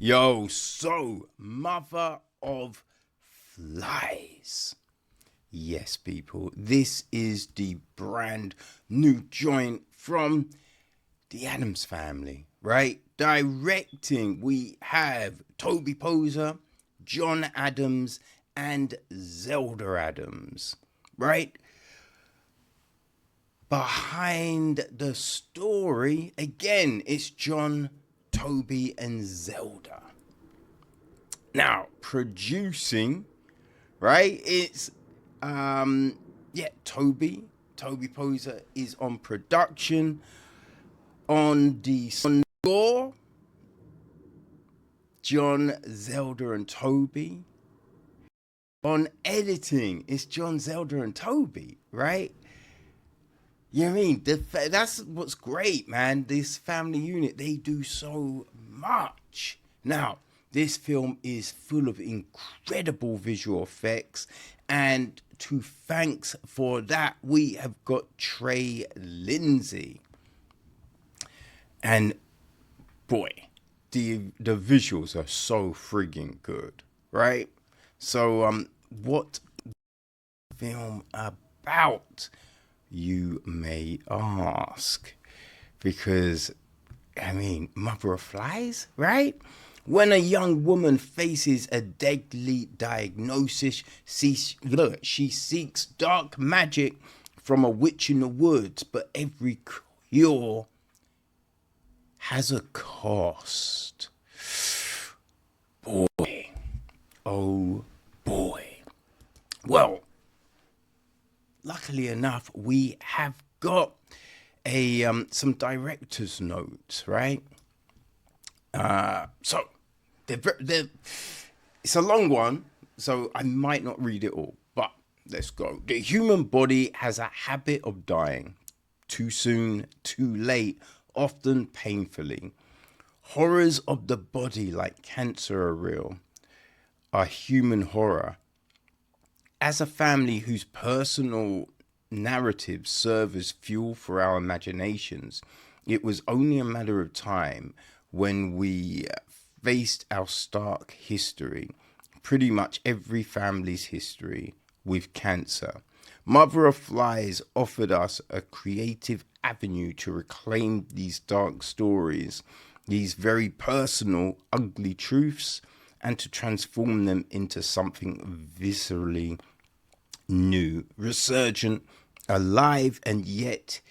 Yo, so mother of flies. Yes, people, this is the brand new joint from the Adams family, right? Directing, we have Toby Poser, John Adams, and Zelda Adams, right? Behind the story, again, it's John, Toby, and Zelda. Now, producing, right? It's Toby Poser is on production. On the score, John, Zelda, and Toby. On editing, it's John, Zelda, and Toby, right? You know what I mean? That's what's great, man. This family unit, they do so much. Now, this film is full of incredible visual effects, and to thanks for that, we have got Trey, Lindsay. And boy, the visuals are so friggin' good, right? So, what film about, you may ask? Because, I mean, mother of flies, right? When a young woman faces a deadly diagnosis, she seeks dark magic from a witch in the woods, but every cure has a cost. Boy, oh boy. Well, luckily enough, we have got some director's notes, right? So it's a long one, so I might not read it all, but let's go. The human body has a habit of dying too soon, too late, often painfully. Horrors of the body like cancer are real, are human horror. As a family whose personal narratives serve as fuel for our imaginations, it was only a matter of time when we faced our stark history, pretty much every family's history, with cancer. Mother of Flies offered us a creative avenue to reclaim these dark stories, these very personal, ugly truths, and to transform them into something viscerally new, resurgent, alive, and yet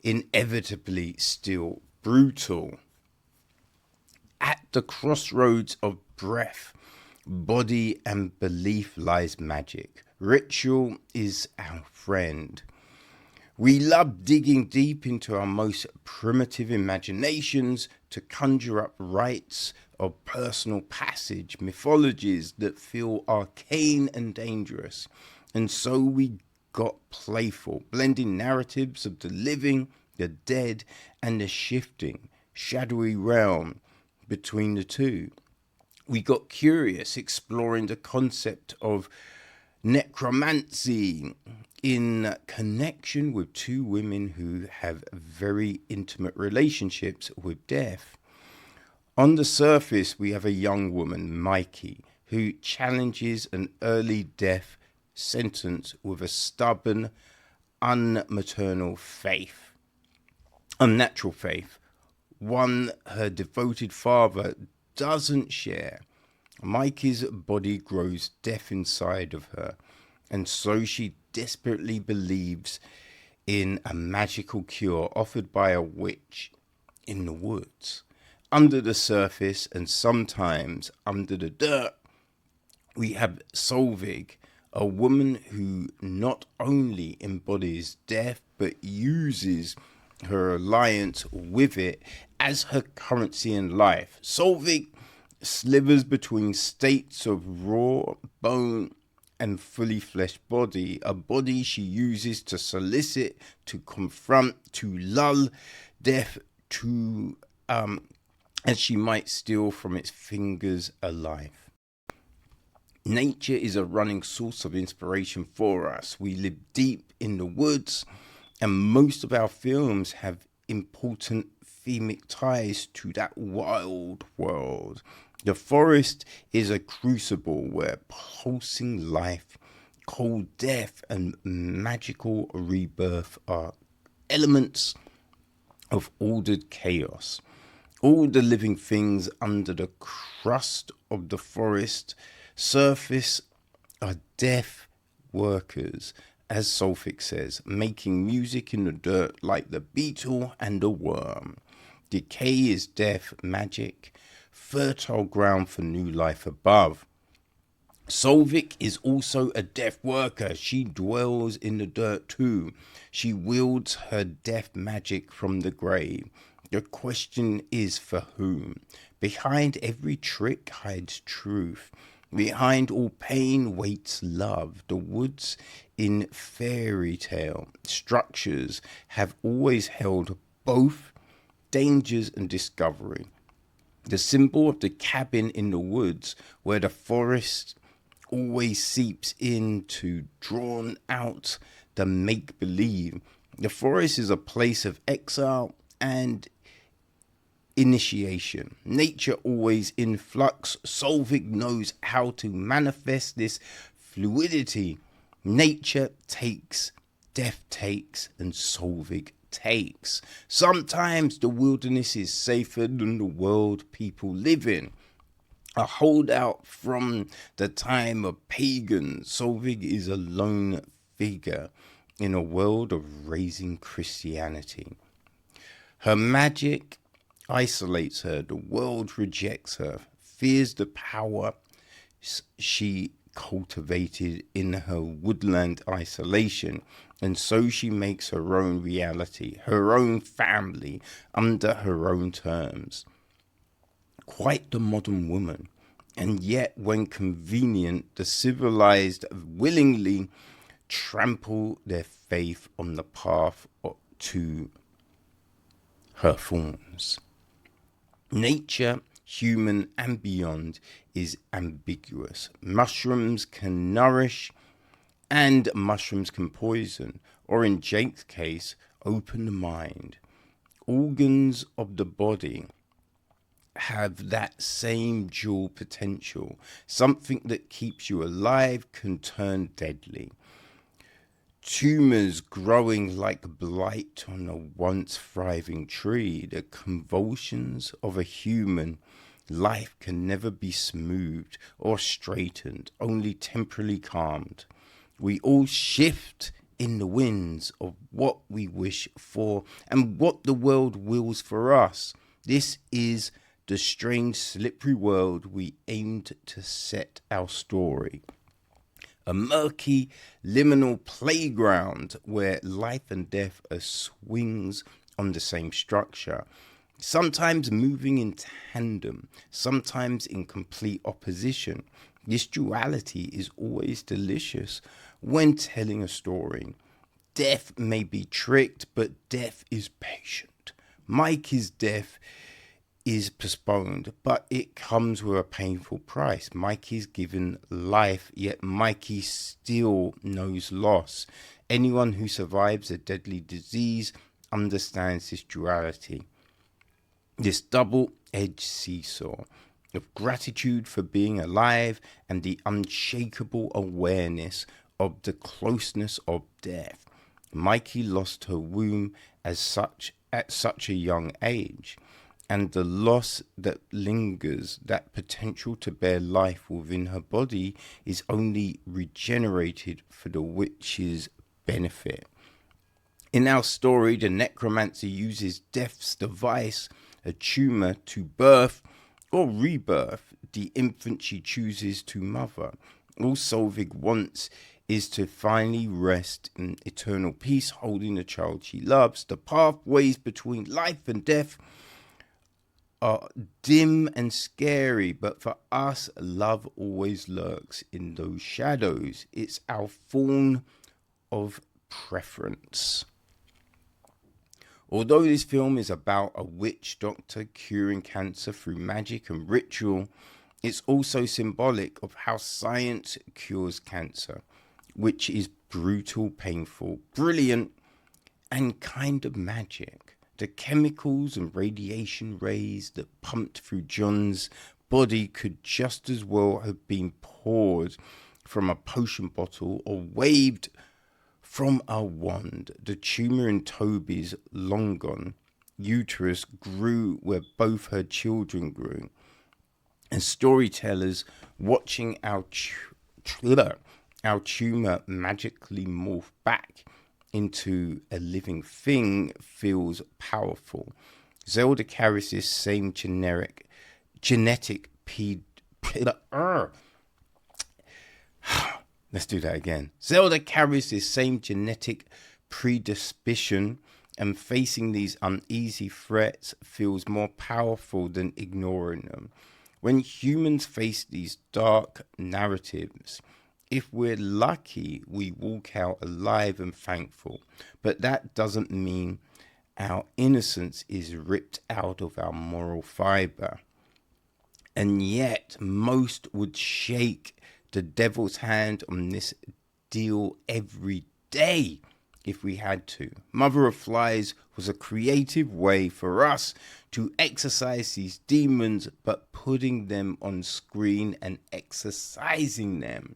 inevitably still brutal. At the crossroads of breath, body, and belief lies magic. Ritual is our friend. We love digging deep into our most primitive imaginations to conjure up rites of personal passage, mythologies that feel arcane and dangerous. And so we got playful, blending narratives of the living, the dead, and the shifting, shadowy realm between the two. We got curious, exploring the concept of necromancy in connection with two women who have very intimate relationships with death. On the surface, we have a young woman, Mikey, who challenges an early death sentence with a stubborn, unnatural faith, one her devoted father doesn't share. Mikey's body grows deaf inside of her, and so she desperately believes in a magical cure offered by a witch in the woods. Under the surface, and sometimes under the dirt, we have Solveig, a woman who not only embodies death, but uses her alliance with it as her currency in life. Solveig slivers between states of raw bone and fully fleshed body, a body she uses to solicit, to confront, to lull death, to as she might steal from its fingers alive. Nature is a running source of inspiration for us. We live deep in the woods, and most of our films have important themic ties to that wild world. The forest is a crucible where pulsing life, cold death, and magical rebirth are elements of ordered chaos. All the living things under the crust of the forest surface are deaf workers, as Solveig says, making music in the dirt like the beetle and the worm. Decay is death magic, fertile ground for new life above. Solveig is also a death worker. She dwells in the dirt too. She wields her death magic from the grave. The question is for whom? Behind every trick hides truth. Behind all pain waits love. The woods in fairy tale structures have always held both dangers and discovery. The symbol of the cabin in the woods, where the forest always seeps in to drawn out the make-believe. The forest is a place of exile and initiation. Nature always in flux. Solveig knows how to manifest this fluidity. Nature takes, death takes, and Solveig takes. Sometimes the wilderness is safer than the world people live in. A holdout from the time of pagans, Solveig is a lone figure in a world of raising Christianity. Her magic isolates her. The world rejects her, fears the power she cultivated in her woodland isolation, and so she makes her own reality, her own family, under her own terms. Quite the modern woman, and yet when convenient, the civilized willingly trample their faith on the path to her thorns. Nature, human and beyond, is ambiguous. Mushrooms can nourish and mushrooms can poison, or in Jake's case, open the mind. Organs of the body have that same dual potential. Something that keeps you alive can turn deadly. Tumors growing like blight on a once thriving tree. The convulsions of a human life can never be smoothed or straightened, only temporarily calmed. We all shift in the winds of what we wish for and what the world wills for us. This is the strange, slippery world we aimed to set our story. A murky, liminal playground where life and death are swings on the same structure, sometimes moving in tandem, sometimes in complete opposition. This duality is always delicious when telling a story. Death may be tricked, but death is patient. Mikey's death is postponed, but it comes with a painful price. Mikey's given life, yet Mikey still knows loss. Anyone who survives a deadly disease understands this duality, this double-edged seesaw of gratitude for being alive and the unshakable awareness of the closeness of death. Mikey lost her womb at such a young age, and the loss that lingers, that potential to bear life within her body, is only regenerated for the witch's benefit. In our story, the necromancer uses death's device, a tumor, to birth or rebirth the infant she chooses to mother. All Solveig wants is to finally rest in eternal peace, holding the child she loves. The pathways between life and death are dim and scary, but for us, love always lurks in those shadows. It's our thorn of preference. Although this film is about a witch doctor curing cancer through magic and ritual, it's also symbolic of how science cures cancer, which is brutal, painful, brilliant, and kind of magic. The chemicals and radiation rays that pumped through John's body could just as well have been poured from a potion bottle or waved from a wand. The tumour in Toby's long gone uterus grew where both her children grew. And storytellers watching our tumour magically morph back into a living thing feels powerful. Zelda carries this same genetic let's do that again. Zelda carries this same genetic predisposition, and facing these uneasy threats feels more powerful than ignoring them. When humans face these dark narratives, if we're lucky, we walk out alive and thankful. But that doesn't mean our innocence is ripped out of our moral fibre. And yet, most would shake the devil's hand on this deal every day if we had to. Mother of Flies was a creative way for us to exorcise these demons, but putting them on screen and exorcising them.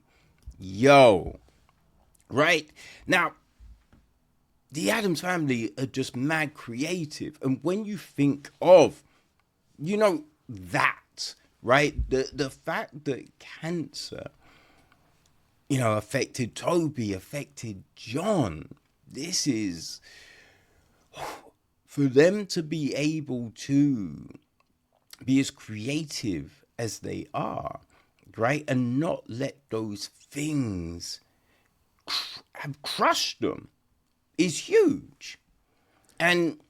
Yo, right? Now, the Addams family are just mad creative. And when you think of, that, right? The fact that cancer, affected Toby, affected John. This is, for them to be able to be as creative as they are, right? And not let those things have crushed them is huge. And,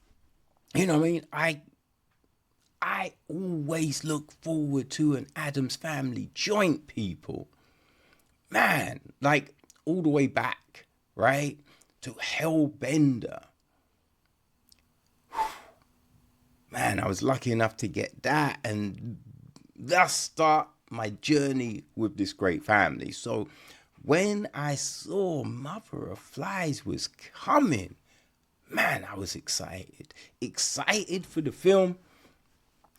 I always look forward to an Addams Family joint, people. Man, like all the way back, right, to Hellbender. Man, I was lucky enough to get that and thus start my journey with this great family. So when I saw Mother of Flies was coming, man, I was excited. Excited for the film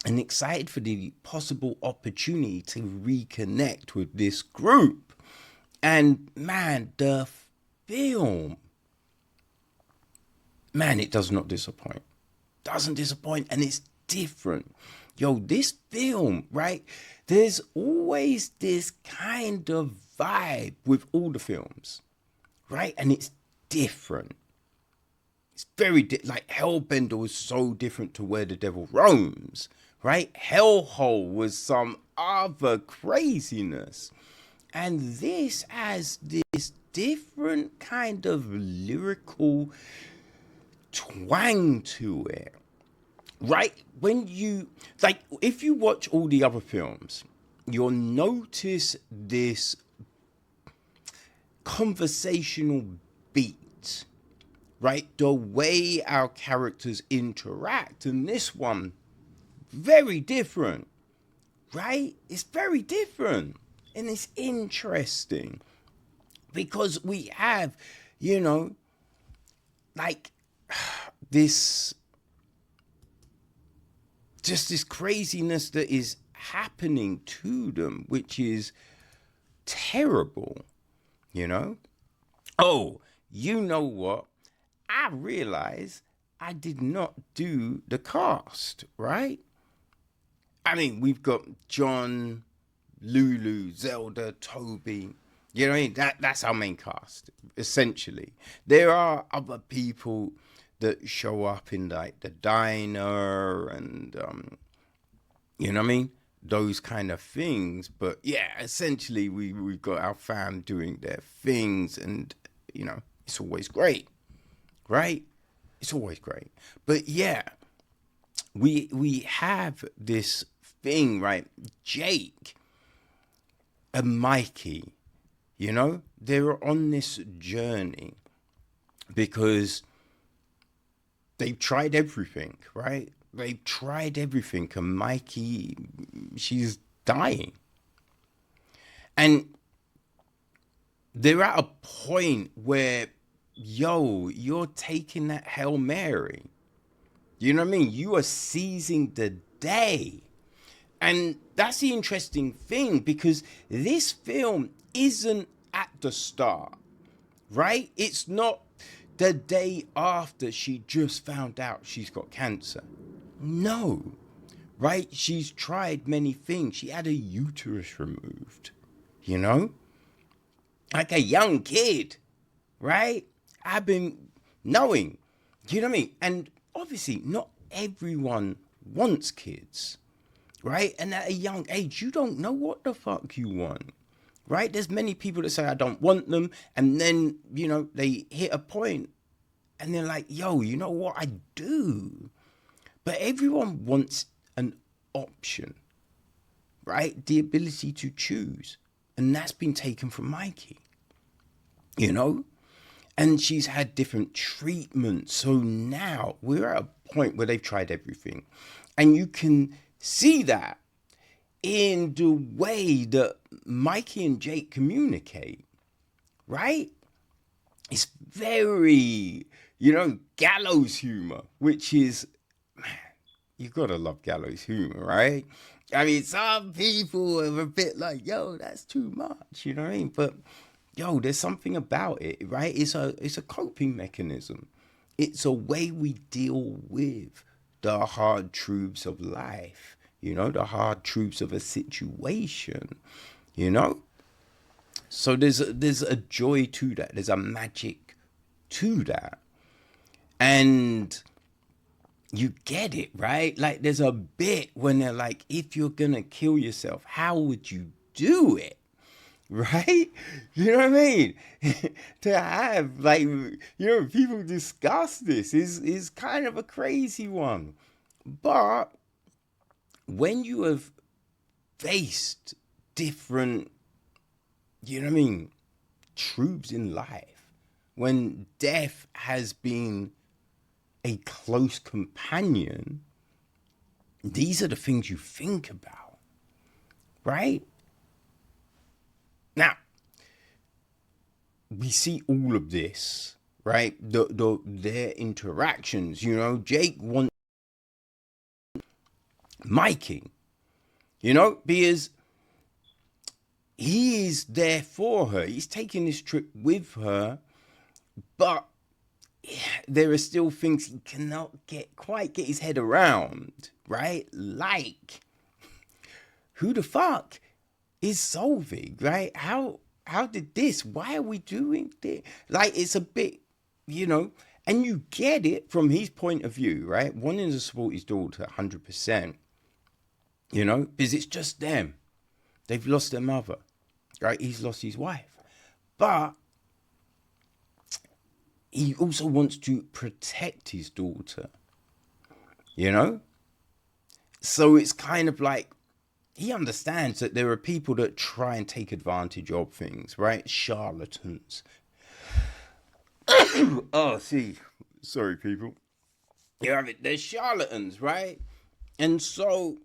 and excited for the possible opportunity to reconnect with this group. And man, the film, man, it does not disappoint. Doesn't disappoint, and it's different. Yo, this film, right? There's always this kind of vibe with all the films, right? And it's different. It's very like Hellbender was so different to Where the Devil Roams, right? Hellhole was some other craziness. And this has this different kind of lyrical twang to it, right? When you, like, if you watch all the other films, you'll notice this conversational beat, right? The way our characters interact. And this one, very different, right? It's very different. And it's interesting because we have, like this, just this craziness that is happening to them, which is terrible, Oh, you know what? I realized I did not do the cast, right? I mean, we've got John, Lulu, Zelda, Toby. You know what I mean? That's our main cast, essentially. There are other people that show up in like the diner and you know what I mean? Those kind of things. But yeah, essentially we've got our fam doing their things, and it's always great. Right? It's always great. But yeah, we have this thing, right? Jake and Mikey, they're on this journey because they've tried everything, right? They've tried everything, and Mikey, she's dying. And they're at a point where, yo, you're taking that Hail Mary, You know what I mean? You are seizing the day. And that's the interesting thing, because this film isn't at the start, right? It's not the day after she just found out she's got cancer. No, right? She's tried many things. She had a uterus removed, you know? Like a young kid, right? I've been knowing, you know what I mean? And obviously, not everyone wants kids, right? And at a young age, you don't know what the fuck you want, right? There's many people that say, I don't want them. And then, you know, they hit a point and they're like, yo, you know what? I do. But everyone wants an option, right? The ability to choose. And that's been taken from Mikey, you know? And she's had different treatments. So now we're at a point where they've tried everything. And you can see that in the way that Mikey and Jake communicate, right? It's very, you know, gallows humor, which is, man, you gotta love gallows humor, right? I mean, some people are a bit like, yo, that's too much, you know what I mean? But yo, there's something about it, right? It's a coping mechanism. It's a way we deal with the hard truths of life, you know, the hard truths of a situation, you know? So there's a joy to that. There's a magic to that. And you get it, right? Like there's a bit when they're like, if you're gonna kill yourself, how would you do it? Right? You know what I mean? To have, like, you know, people discuss this is kind of a crazy one. But when you have faced different, you know what I mean, truths in life, when death has been a close companion, these are the things you think about, right? Now, we see all of this, right? Their interactions, you know, Jake wants Mikey, you know, because he is there for her. He's taking this trip with her, but there are still things he cannot quite get his head around, right? Like, who the fuck is Solveig, right? How did this? Why are we doing this? Like, it's a bit, you know, and you get it from his point of view, right? Wanting to support his daughter 100%, you know, because it's just them. They've lost their mother, right? He's lost his wife. But he also wants to protect his daughter, you know? So it's kind of like, he understands that there are people that try and take advantage of things, right? Charlatans. Oh, see. Sorry, people. You have it. They're charlatans, right? And so,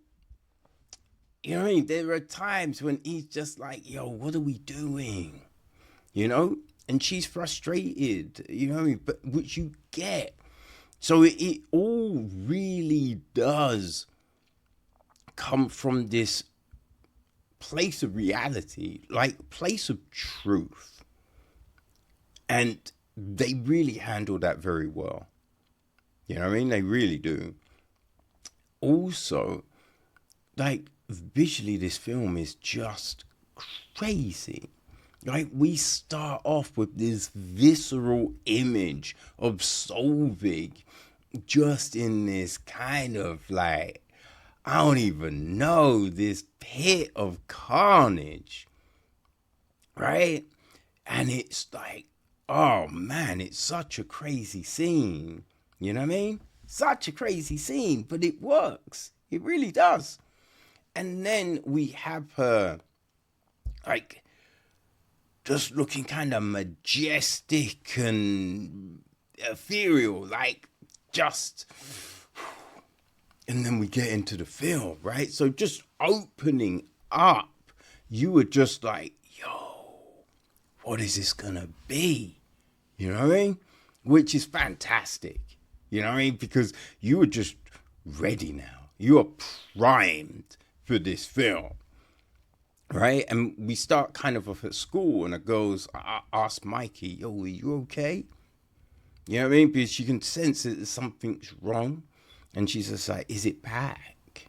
you know what I mean? There are times when he's just like, yo, what are we doing? You know? And she's frustrated, you know what I mean? But which you get. So it all really does come from this place of reality, like place of truth. And they really handle that very well. You know what I mean? They really do. Also, like, visually, this film is just crazy. Like, we start off with this visceral image of Solveig just in this kind of, like, I don't even know, this pit of carnage, right? And it's like, oh man, it's such a crazy scene. You know what I mean? Such a crazy scene, but it works. It really does. And then we have her, like, just looking kind of majestic and ethereal, like, just... And then we get into the film, right? So just opening up, you were just like, yo, what is this gonna be? You know what I mean? Which is fantastic. You know what I mean? Because you are just ready now. You are primed for this film. Right? And we start kind of off at school, and the girls ask Mikey, yo, are you okay? You know what I mean? Because she can sense that something's wrong. And she's just like, is it back?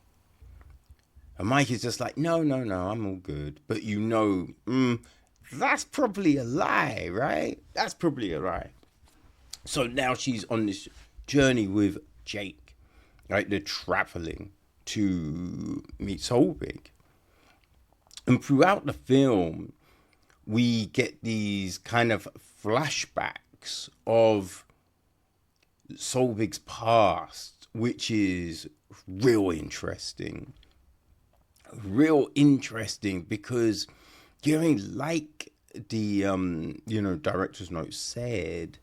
And Mikey's just like, no, I'm all good. But you know, that's probably a lie, right? That's probably a lie. So now she's on this journey with Jake, right? They're traveling to meet Solveig. And throughout the film, we get these kind of flashbacks of Solveig's past, which is real interesting. Real interesting because, you know, like the, director's note said,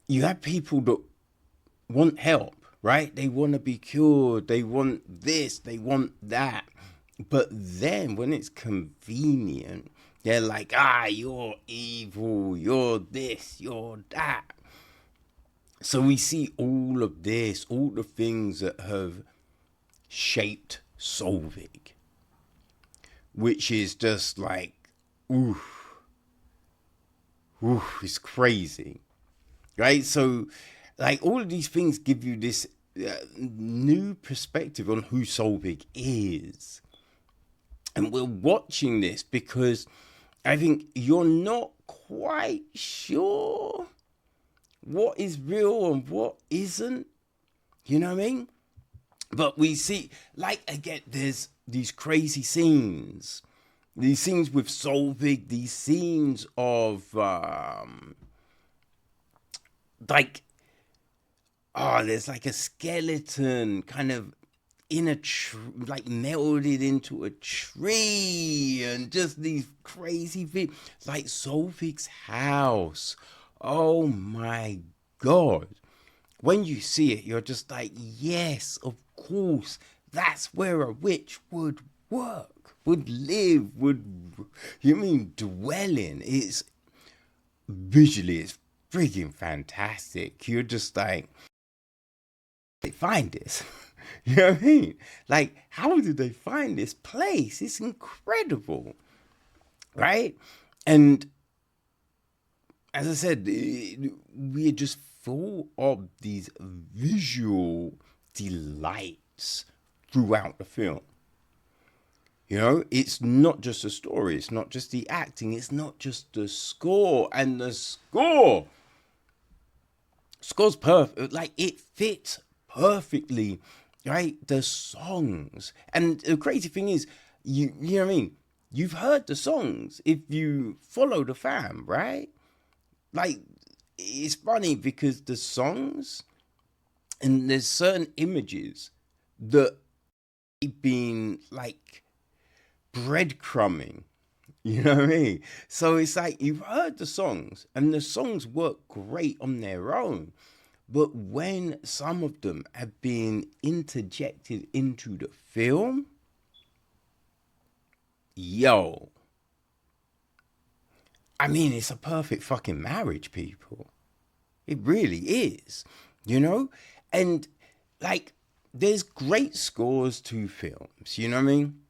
you have people that want help, right? They want to be cured. They want this. They want that. But then when it's convenient, they're like, you're evil, you're this, you're that. So we see all of this, all the things that have shaped Solveig, which is just like, it's crazy, right? So like all of these things give you this new perspective on who Solveig is. And we're watching this because I think you're not quite sure what is real and what isn't. You know what I mean? But we see, like, again, there's these crazy scenes. These scenes with Solveig, these scenes of, there's like a skeleton kind of in a like melded into a tree, and just these crazy things, like Solveig's house. Oh my god, when you see it, you're just like, yes, of course, that's where a witch would work, would live, dwell in. It's visually, it's freaking fantastic. You're just like, they find this. You know what I mean? Like, how did they find this place? It's incredible, right? And as I said, we are just full of these visual delights throughout the film. You know, it's not just a story, it's not just the acting, it's not just the score. And the score's perfect. Like, it fits perfectly, right? The songs. And the crazy thing is, you know what I mean? You've heard the songs if you follow the fam, right? Like, it's funny because the songs, and there's certain images that have been like breadcrumbing, you know what I mean? So it's like, you've heard the songs and the songs work great on their own. But when some of them have been interjected into the film, yo, I mean, it's a perfect fucking marriage, people. It really is, you know? And, like, there's great scores to films, you know what I mean?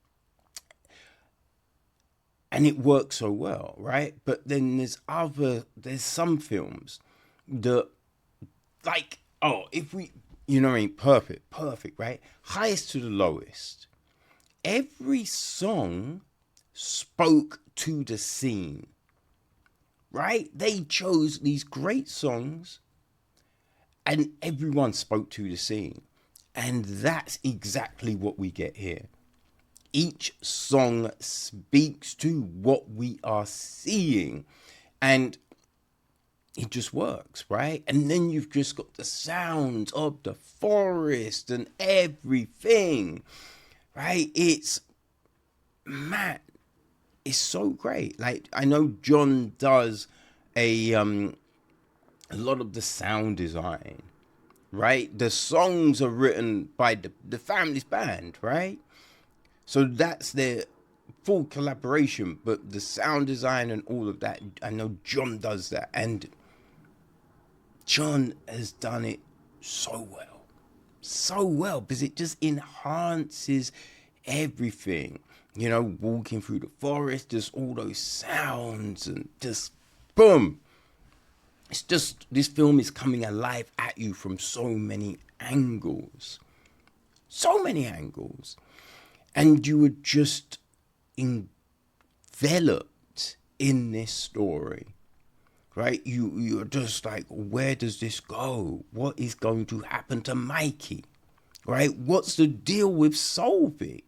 And it works so well, right? But then there's some films that, like, you know what I mean? Perfect, right? Highest to the lowest. Every song spoke to the scene, right? They chose these great songs and everyone spoke to the scene. And that's exactly what we get here. Each song speaks to what we are seeing. And it just works, right? And then you've just got the sounds of the forest and everything, right? It's, man, it's so great. Like, I know John does a lot of the sound design, right? The songs are written by the family's band, right? So that's their full collaboration, but the sound design and all of that, I know John does that. And John has done it so well, because it just enhances everything. You know, walking through the forest, just all those sounds, and just boom. It's just, this film is coming alive at you from so many angles. So many angles. And you were just enveloped in this story. Right? You're just like, where does this go? What is going to happen to Mikey? Right? What's the deal with Solveig?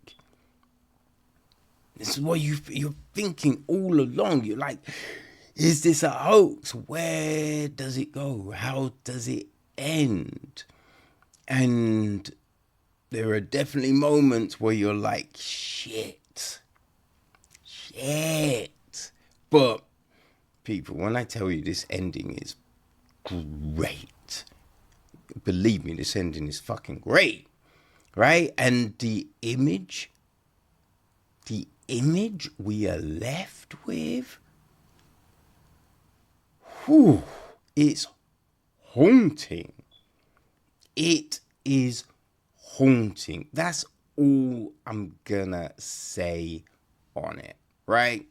This is what you're thinking all along. You're like, is this a hoax? Where does it go? How does it end? And there are definitely moments where you're like, shit. But people, when I tell you this ending is great, believe me, this ending is fucking great, right? And the image we are left with, it's haunting. It is haunting. That's all I'm gonna say on it, right?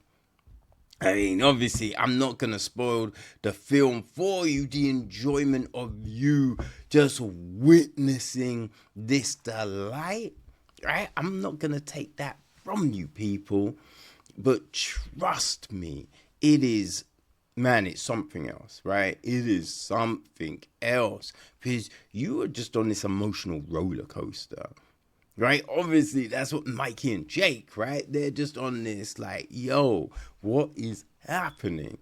I mean, obviously, I'm not going to spoil the film for you, the enjoyment of you just witnessing this delight, right? I'm not going to take that from you, people. But trust me, it is, man, it's something else, right? It is something else, because you are just on this emotional roller coaster. Right? Obviously, that's what Mikey and Jake, right? They're just on this like, yo, what is happening?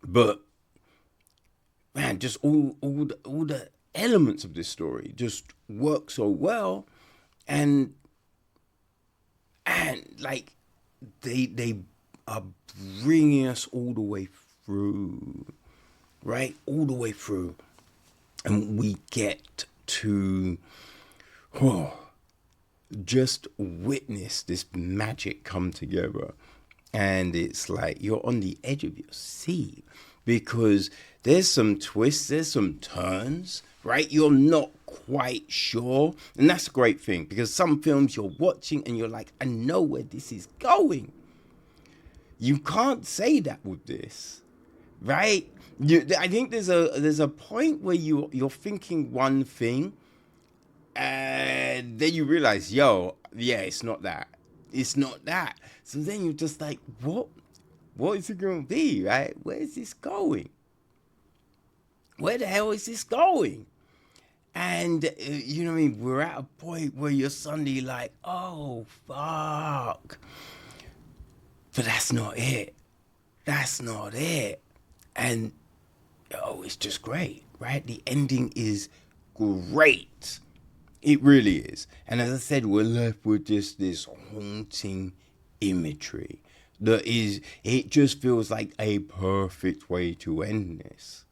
But, man, just all the elements of this story just work so well. And like, they are bringing us all the way through, right? All the way through. And we get to... just witness this magic come together. And it's like you're on the edge of your seat, because there's some twists, there's some turns, right? You're not quite sure. And that's a great thing, because some films you're watching and you're like, I know where this is going. You can't say that with this, right? I think there's a point where you're thinking one thing, and then you realize, yo, yeah, it's not that. It's not that. So then you're just like, what? What is it going to be, right? Where is this going? Where the hell is this going? And, you know what I mean? We're at a point where you're suddenly like, oh, fuck. But that's not it. That's not it. And, oh, it's just great, right? The ending is great. It really is. And as I said, we're left with just this haunting imagery that is, it just feels like a perfect way to end this.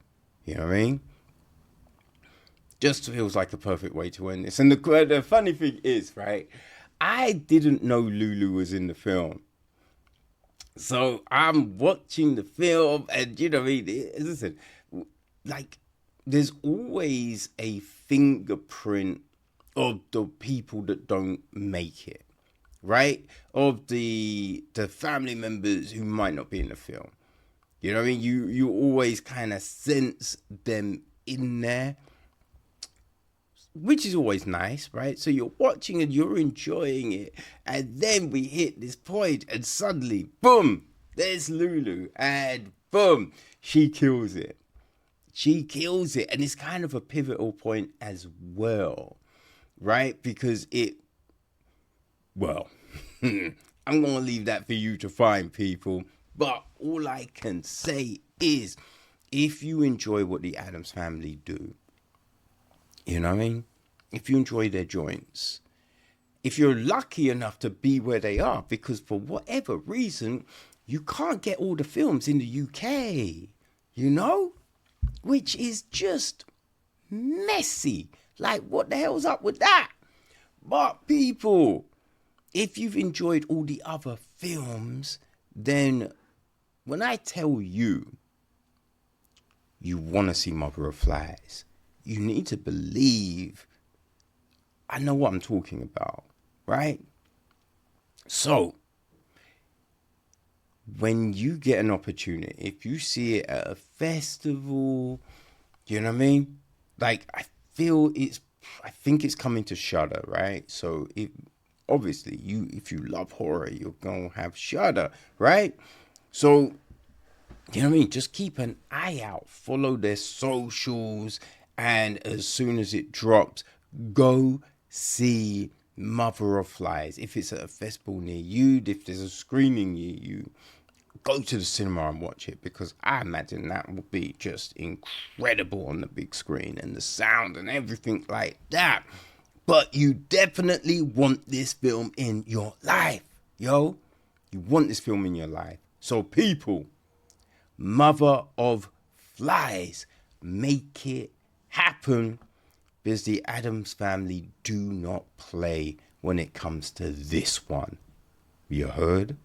You know what I mean? Just feels like a perfect way to end this. And the funny thing is, right, I didn't know Lulu was in the film. So I'm watching the film, and you know what I mean? Listen, like, there's always a fingerprint of the people that don't make it, right? Of the family members who might not be in the film. You know what I mean? You always kind of sense them in there, which is always nice, right? So you're watching and you're enjoying it, and then we hit this point, and suddenly, boom, there's Lulu, and boom, she kills it. She kills it, and it's kind of a pivotal point as well. Right? Because well, I'm going to leave that for you to find, people. But all I can say is, if you enjoy what the Addams family do, you know what I mean? If you enjoy their joints, if you're lucky enough to be where they are, because for whatever reason, you can't get all the films in the UK, you know? Which is just messy. Like, what the hell's up with that? But people, if you've enjoyed all the other films, then when I tell you you want to see Mother of Flies, you need to believe I know what I'm talking about, right? So, when you get an opportunity, if you see it at a festival, you know what I mean? Like, I think it's coming to Shudder, right? So, obviously, if you love horror, you're going to have Shudder, right? So, you know what I mean? Just keep an eye out. Follow their socials. And as soon as it drops, go see Mother of Flies. If it's at a festival near you, if there's a screening near you, go to the cinema and watch it, because I imagine that will be just incredible on the big screen and the sound and everything like that. But you definitely want this film in your life, yo. You want this film in your life. So people, Mother of Flies, make it happen, because the Addams family do not play when it comes to this one. You heard?